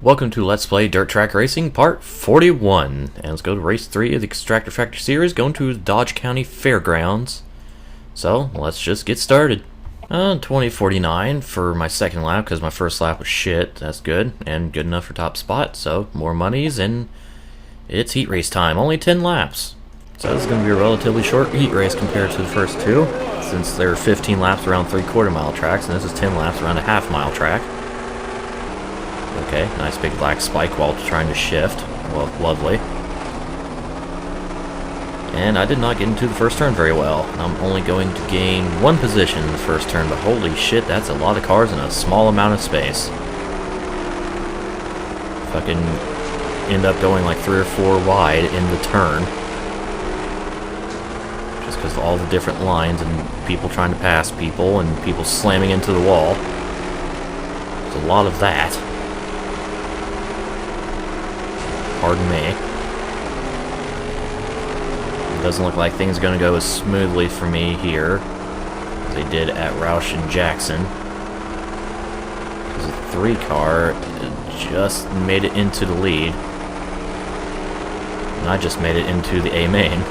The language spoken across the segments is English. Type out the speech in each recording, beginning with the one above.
Welcome to Let's Play Dirt Track Racing Part 41. And let's go to Race 3 of the Extractor Factory Series, going to the Dodge County Fairgrounds. So, let's just get started. 2049 for my second lap, because my first lap was shit. That's good, and good enough for top spot. So, more monies, and it's heat race time. Only 10 laps. So this is going to be a relatively short heat race compared to the first two, since there are 15 laps around 3/4 mile tracks, and this is 10 laps around a half-mile track. Okay, nice big black spike while trying to shift. Well, lovely. And I did not get into the first turn very well. I'm only going to gain one position in the first turn, but holy shit, that's a lot of cars in a small amount of space. Fucking end up going like 3 or 4 wide in the turn. Just because of all the different lines and people trying to pass people and people slamming into the wall. There's a lot of that. Pardon me. It doesn't look like things are going to go as smoothly for me here as they did at Roush and Jackson. Because the 3 car just made it into the lead. And I just made it into the A main.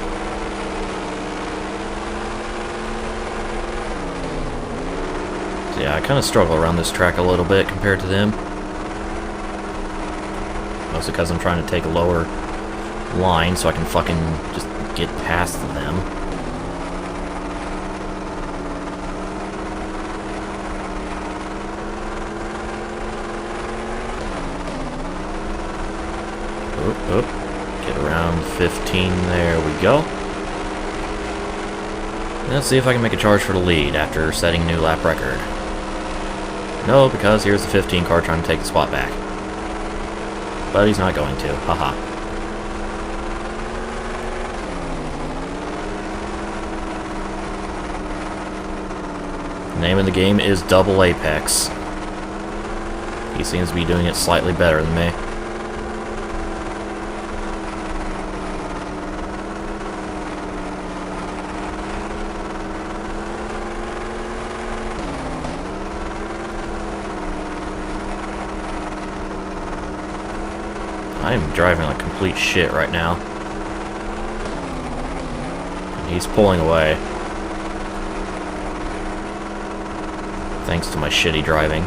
So yeah, I kind of struggle around this track a little bit compared to them. Mostly because I'm trying to take a lower line so I can fucking just get past them. Oop. Get around 15, there we go. Let's see if I can make a charge for the lead after setting a new lap record. No, because here's the 15 car trying to take the spot back. But he's not going to. Haha. The name of the game is Double Apex. He seems to be doing it slightly better than me. I'm driving like complete shit right now. And he's pulling away. Thanks to my shitty driving.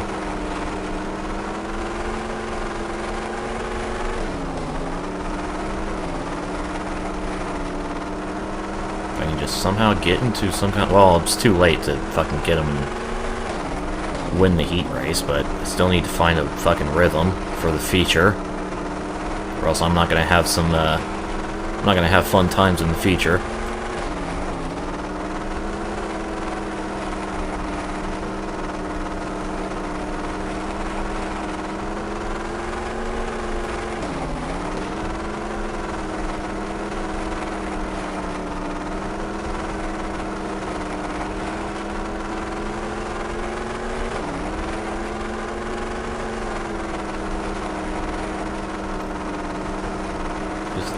If I can just somehow get into some kind of... Well, it's too late to fucking get him and win the heat race, but I still need to find a fucking rhythm for the feature. Or else I'm not gonna have some, I'm not gonna have fun times in the feature.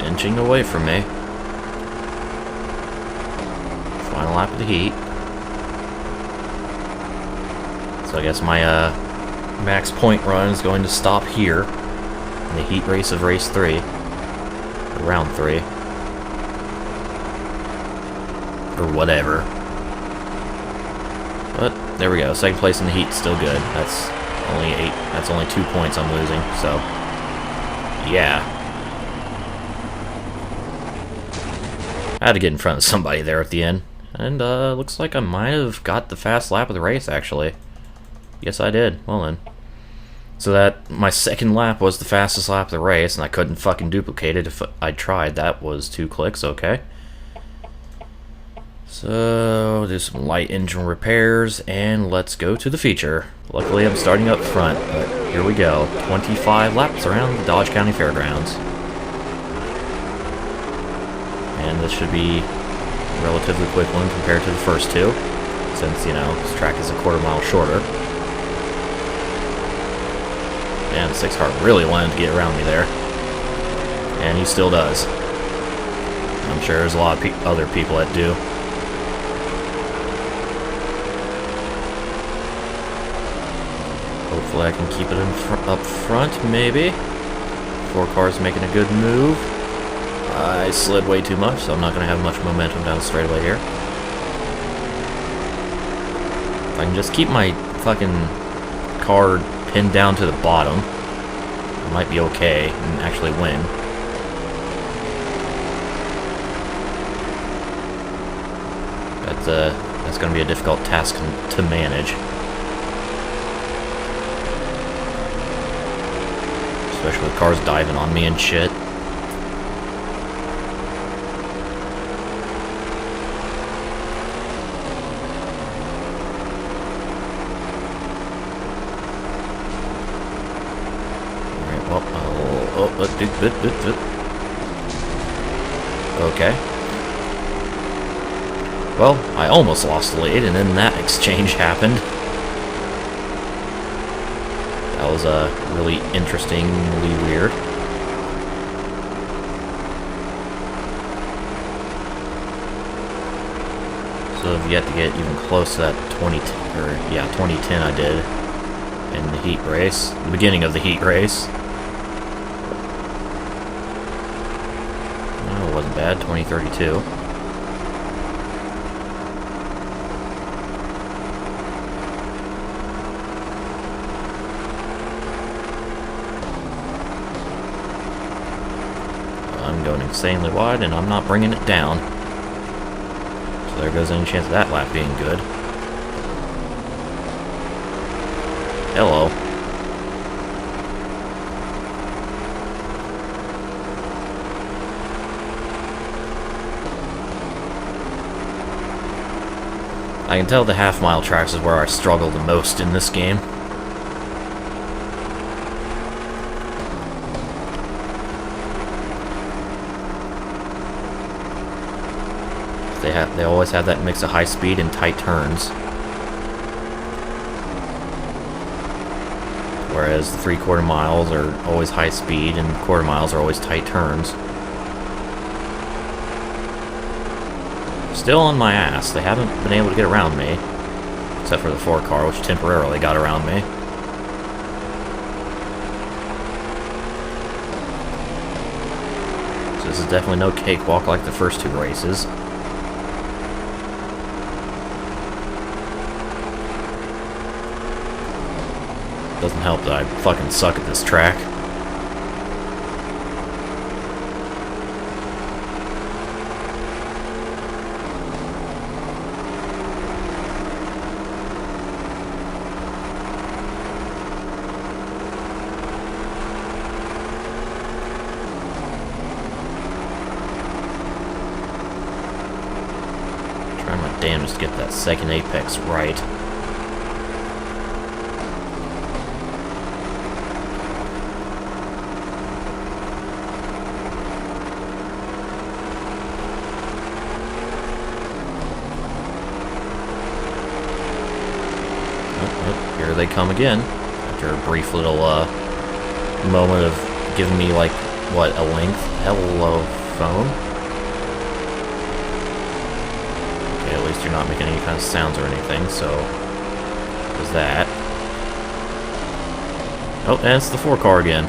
Inching away from me. Final lap of the heat. So I guess my max point run is going to stop here in the heat race of race 3. Or round 3. Or whatever. But there we go. Second place in the heat, still good. That's only 2 points I'm losing, so yeah. I had to get in front of somebody there at the end. And, looks like I might have got the fast lap of the race, actually. Yes, I did. Well, then. So that, my second lap was the fastest lap of the race, and I couldn't fucking duplicate it if I tried. That was 2 clicks, okay. So, do some light engine repairs, and let's go to the feature. Luckily, I'm starting up front, but here we go. 25 laps around the Dodge County Fairgrounds. And this should be a relatively quick one compared to the first two, since, you know, this track is a 1/4 mile shorter. Man, the 6 car really wanted to get around me there. And he still does. I'm sure there's a lot of other people that do. Hopefully I can keep it up front, maybe. 4 cars making a good move. I slid way too much, so I'm not going to have much momentum down the straightaway here. If I can just keep my fucking car pinned down to the bottom, I might be okay and actually win. That's going to be a difficult task to manage. Especially with cars diving on me and shit. Alright, well, okay. Well, I almost lost the lead, and then that exchange happened. That was really interestingly weird. So I've yet to get even close to that 2010 I did in the heat race, the beginning of the heat race. No, it wasn't bad, 2032. I'm going insanely wide, and I'm not bringing it down. So there goes any chance of that lap being good. Hello. I can tell the half-mile tracks is where I struggle the most in this game. They always have that mix of high speed and tight turns. Whereas the 3/4 miles are always high speed and quarter miles are always tight turns. Still on my ass. They haven't been able to get around me. Except for the 4 car, which temporarily got around me. So this is definitely no cakewalk like the first 2 races. Doesn't help that I fucking suck at this track. Trying my damnedest to get that second apex right. Here they come again, after a brief little moment of giving me, like, what, a length? Hello, phone? Okay, at least you're not making any kind of sounds or anything, so there's that. Oh, and it's the 4 car again.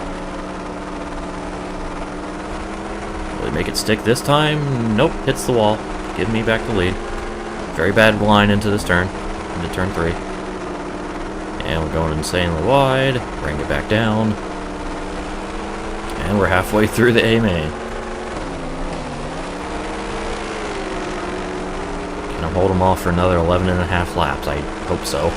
Will he make it stick this time? Nope, hits the wall. Give me back the lead. Very bad line into this turn, into turn 3. And we're going insanely wide, bring it back down, and we're halfway through the A main. Can I hold them off for another 11.5 laps? I hope so.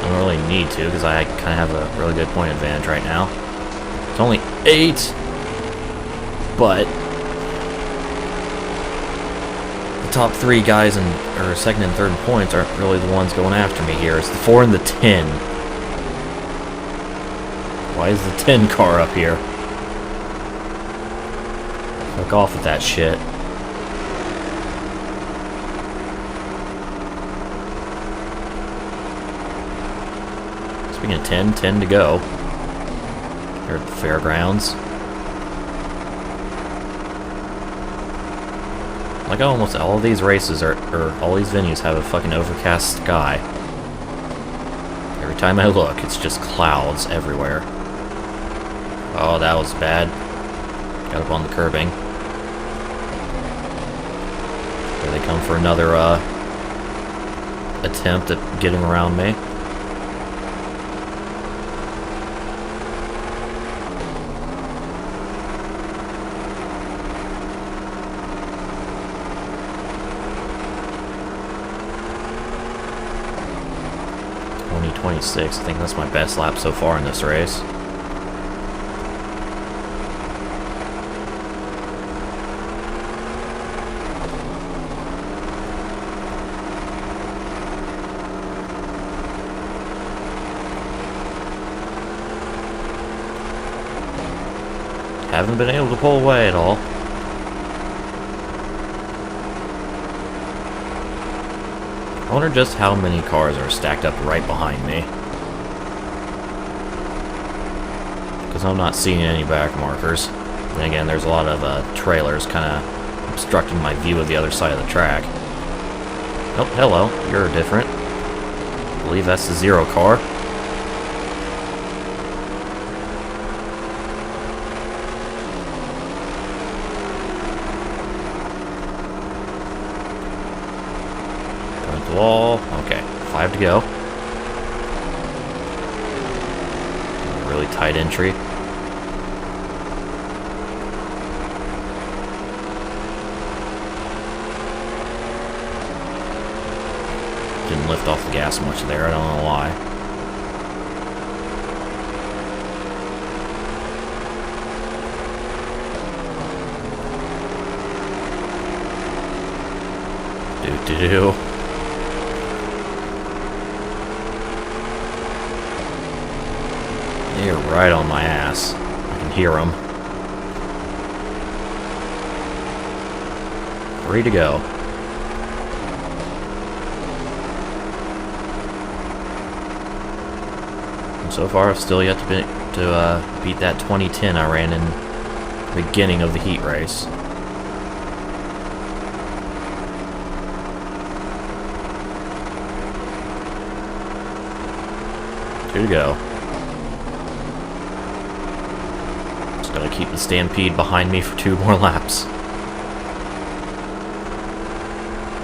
I don't really need to, because I kind of have a really good point advantage right now. It's only 8, but top 3 guys or second and third points aren't really the ones going after me here. It's the 4 and the 10. Why is the 10 car up here? Fuck off with that shit. Speaking of 10 to go. Here at the Fairgrounds. Like almost all of these races or all these venues have a fucking overcast sky. Every Every time I look, it's just clouds everywhere. Oh, that was bad. Got up on the curbing. Here they come for another attempt at getting around me. .26. I think that's my best lap so far in this race. Haven't been able to pull away at all. I wonder just how many cars are stacked up right behind me. Because I'm not seeing any back markers. And again, there's a lot of trailers kind of obstructing my view of the other side of the track. Oh, hello. You're different. I believe that's the 0 car. Wall. Okay, 5 to go. Really tight entry. Didn't lift off the gas much there, I don't know why. Do-do-do. You're right on my ass. I can hear them. 3 to go. And so far, I've still yet to beat that 2010 I ran in the beginning of the heat race. Two to go. Gotta keep the Stampede behind me for 2 more laps.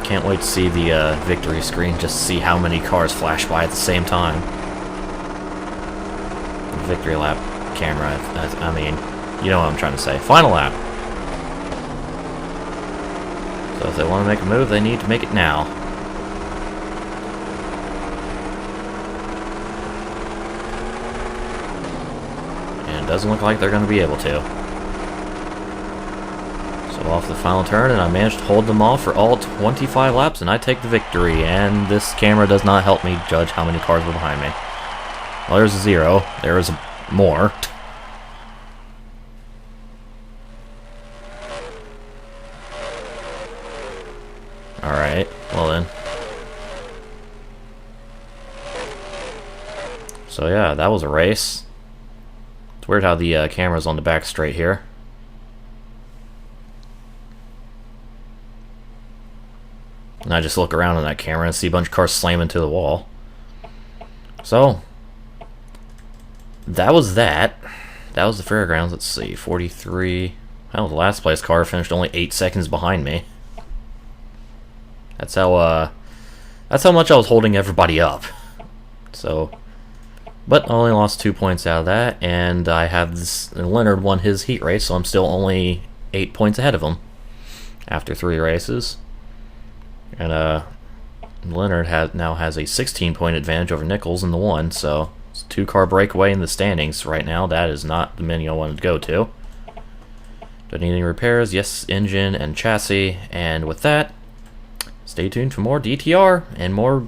Can't wait to see the victory screen, just to see how many cars flash by at the same time. The victory lap camera, I mean, you know what I'm trying to say. Final lap. So if they want to make a move, they need to make it now. Doesn't look like they're going to be able to. So off the final turn, and I managed to hold them off for all 25 laps, and I take the victory. And this camera does not help me judge how many cars were behind me. Well, there's a 0. There is more. Alright, well then. So yeah, that was a race. It's weird how the camera's on the back straight here. And I just look around on that camera and see a bunch of cars slam into the wall. So, that was that. That was the Fairgrounds. Let's see, 43. Well, the last place car finished only 8 seconds behind me. That's how much I was holding everybody up. So, but I only lost 2 points out of that, and I have this. Leonard won his heat race, so I'm still only 8 points ahead of him after 3 races. And Leonard now has a 16-point advantage over Nichols in the 1, so it's a 2-car breakaway in the standings right now. That is not the menu I wanted to go to. Do I need any repairs? Yes, engine and chassis. And with that, stay tuned for more DTR and more